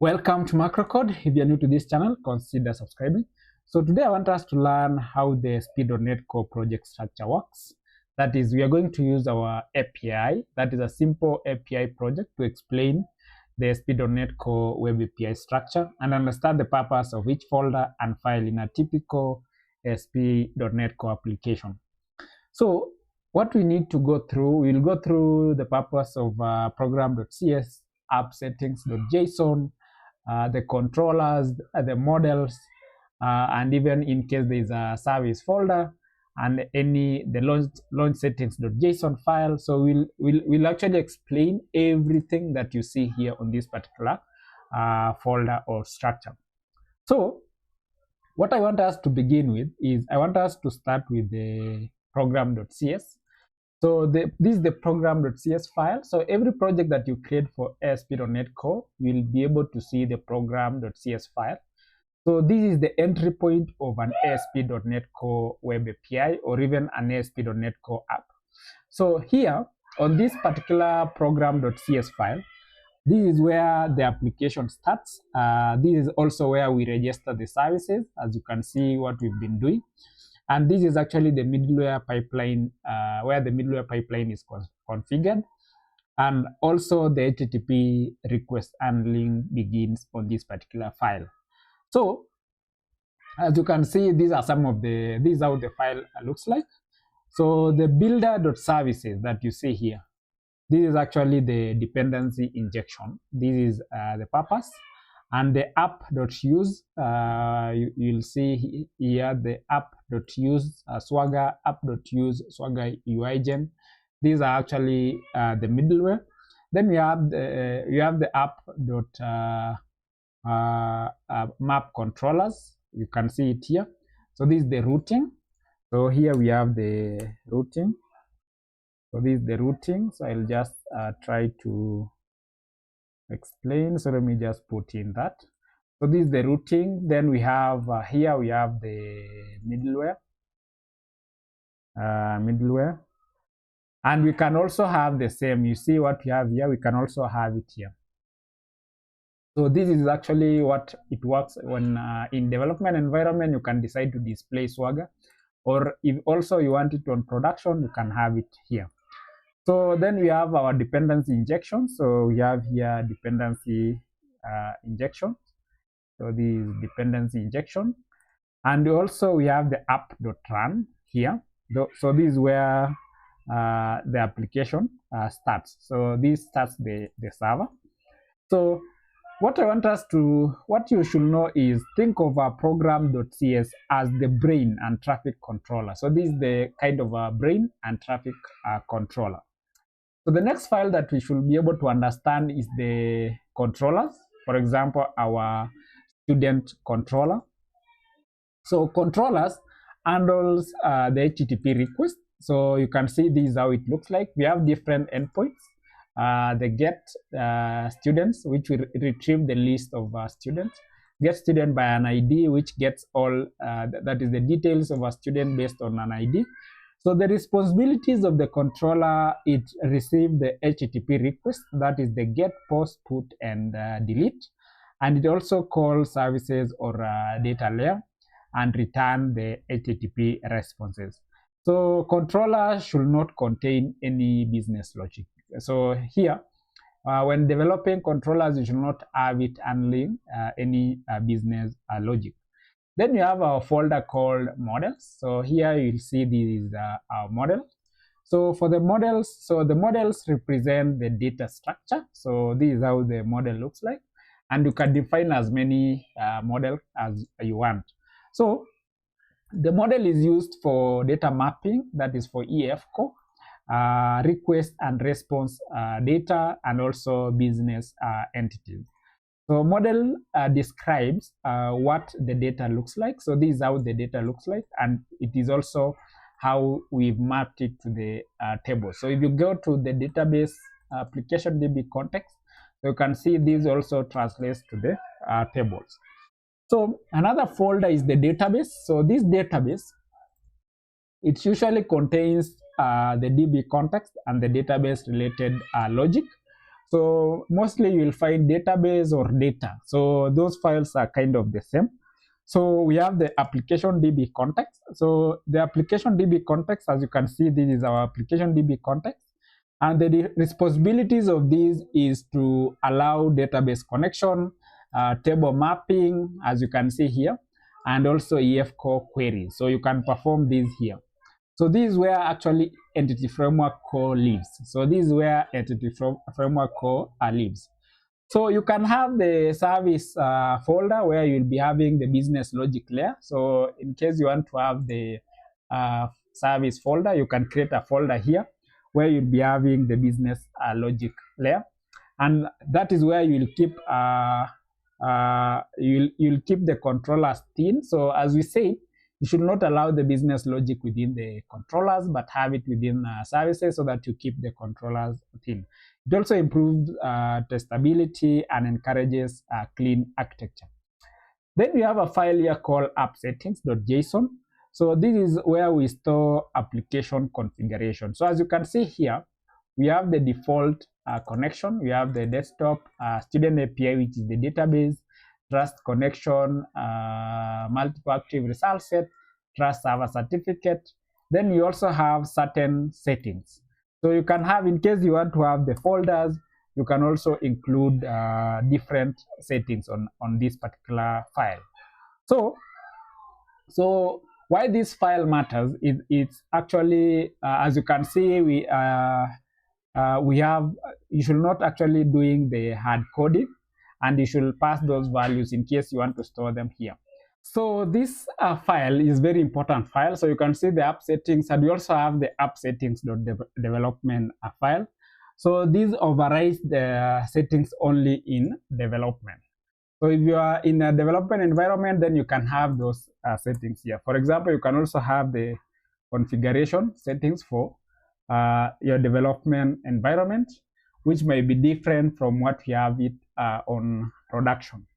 Welcome to Macrocode. If you're new to this channel, consider subscribing. So today I want us to learn how the Speed.NET Core project structure works. That is, we are going to use our API. That is a simple API project to explain the Speed.NET Core Web API structure and understand the purpose of each folder and file in a typical Speed.NET Core application. So what we need to go through, we'll go through the purpose of Program.cs, appsettings.json, the controllers, the models, and even in case there's a service folder and the launch settings.json file. So we'll actually explain everything that you see here on this particular folder or structure. So what I want us to begin with is I want us to start with the program.cs. So this is the program.cs file. So every project that you create for ASP.NET Core, you'll be able to see the program.cs file. So this is the entry point of an ASP.NET Core Web API or even an ASP.NET Core app. So here on this particular program.cs file, this is where the application starts. This is also where we register the services, as you can see what we've been doing. And this is actually the middleware pipeline, where the middleware pipeline is configured. And also the HTTP request handling begins on this particular file. So as you can see, these are some of this is how the file looks like. So the builder.services that you see here, this is actually the dependency injection. This is the purpose. And the app.use, you'll see here the app.use, Swagger, app.use, Swagger UIGen. These are actually the middleware. Then we have the app.map controllers. You can see it here. So this is the routing. So here we have the routing. So this is the routing. So I'll just try to explain. So let me just put in that. So this is the routing. Then we have here we have the middleware, and we can also have the same. You see what we have here. We can also have it here. So this is actually what it works when in development environment you can decide to display Swagger, or if also you want it on production, you can have it here. So then we have our dependency injection. So we have here dependency injection. So this is dependency injection. And also we have the app.run here. So this is where the application starts. So this starts the server. So what you should know is think of a program.cs as the brain and traffic controller. So this is the kind of a brain and traffic controller. So the next file that we should be able to understand is the controllers. For example, our student controller. So controllers handles the HTTP request. So you can see this is how it looks like. We have different endpoints. The get students, which will retrieve the list of students. Get student by an ID, which gets all, that is the details of a student based on an ID. So the responsibilities of the controller, it receives the HTTP request, that is the get, post, put, and delete. And it also calls services or data layer and return the HTTP responses. So controller should not contain any business logic. So here, when developing controllers, you should not have it handling any business logic. Then we have our folder called models. So here you'll see this is our model. So for the models, so the models represent the data structure. So this is how the model looks like. And you can define as many models as you want. So the model is used for data mapping, that is for EF core, request and response data, and also business entities. So model describes what the data looks like. So this is how the data looks like, and it is also how we've mapped it to the table. So if you go to the database application DB context, you can see this also translates to the tables. So another folder is the database. So this database, it usually contains the DB context and the database related logic. So mostly you will find database or data. So those files are kind of the same. So we have the application DB context. So the application DB context, as you can see, this is our application DB context. And the responsibilities of this is to allow database connection, table mapping, as you can see here, and also EF core queries. So you can perform these here. So this is where actually entity framework core lives. So this is where entity framework core lives. So you can have the service folder where you'll be having the business logic layer. So in case you want to have the service folder, you can create a folder here where you'll be having the business logic layer, and that is where you'll keep you'll keep the controllers thin. So as we say, you should not allow the business logic within the controllers, but have it within services so that you keep the controllers thin. It also improves testability and encourages clean architecture. Then we have a file here called appsettings.json. So this is where we store application configuration. So as you can see here, we have the default connection. We have the desktop student API, which is the database, trust connection, multiple active result set, trust server certificate. Then you also have certain settings. So you can have, in case you want to have the folders, you can also include different settings on this particular file. So why this file matters is it's actually, as you can see, we have, you should not actually doing the hard coding, and you should pass those values in case you want to store them here. So this file is very important file. So you can see the app settings, and we also have the app settings.development file. So these overrides the settings only in development. So if you are in a development environment, then you can have those settings here. For example, you can also have the configuration settings for your development environment, which may be different from what you have it on production.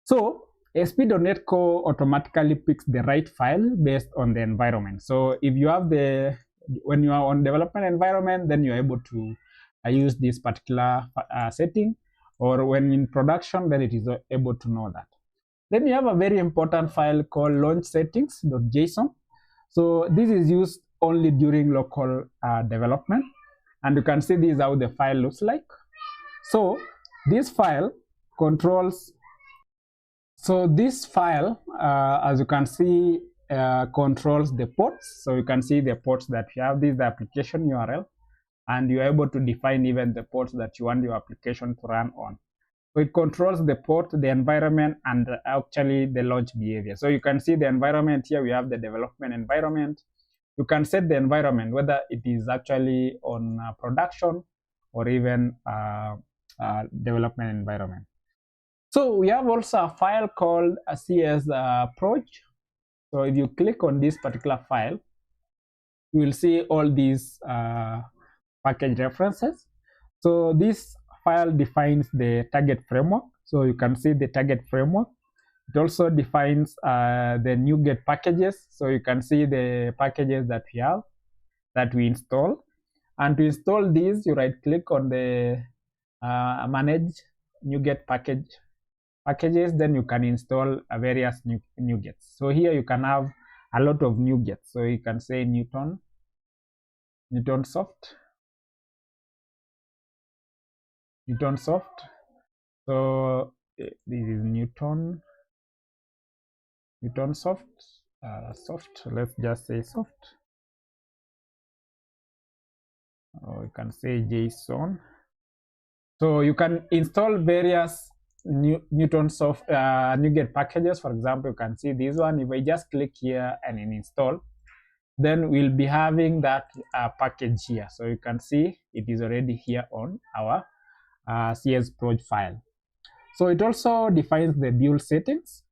So ASP.NET Core automatically picks the right file based on the environment. So if you have when you are on development environment, then you're able to use this particular setting, or when in production, then it is able to know that. Then you have a very important file called launchsettings.json. So this is used only during local development, and you can see this is how the file looks like. So this file controls, so this file, as you can see, controls the ports. So you can see the ports that you have. This is the application URL, and you're able to define even the ports that you want your application to run on. So it controls the port, the environment, and actually the launch behavior. So you can see the environment here. We have the development environment. You can set the environment, whether it is actually on production or even development environment. So we have also a file called a CS approach. So if you click on this particular file, you will see all these package references. So this file defines the target framework. So you can see the target framework. It also defines the NuGet packages. So you can see the packages that we have, that we install. And to install these, you right click on the manage NuGet packages, then you can install various NuGets. So here you can have a lot of NuGets. So you can say Newtonsoft. So this is Newtonsoft. Soft. Let's just say soft. Or you can say JSON. So you can install various Newtonsoft NuGet packages. For example, you can see this one. If I just click here and install, then we'll be having that package here. So you can see it is already here on our CS Proj file. So it also defines the build settings.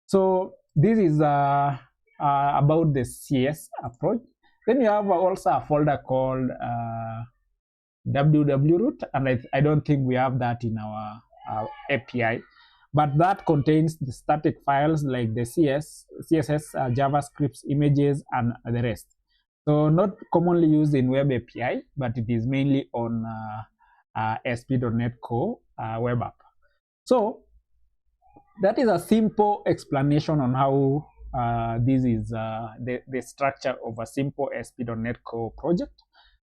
So this is about the CS approach. Then you have also a folder called www-root, and I don't think we have that in our API, but that contains the static files like the CSS, JavaScript, images, and the rest. So not commonly used in Web API, but it is mainly on ASP.NET Core web app. So that is a simple explanation on how this is the structure of a simple ASP.NET Core project.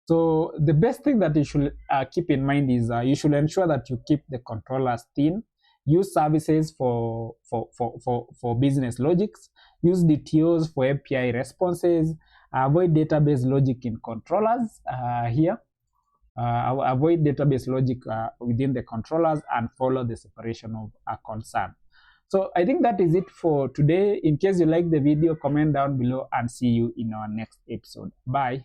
So the best thing that you should keep in mind is you should ensure that you keep the controllers thin, use services for business logics, use DTOs for API responses, avoid database logic in controllers here. Avoid database logic within the controllers and follow the separation of concern. So I think that is it for today. In case you like the video, comment down below and see you in our next episode. Bye.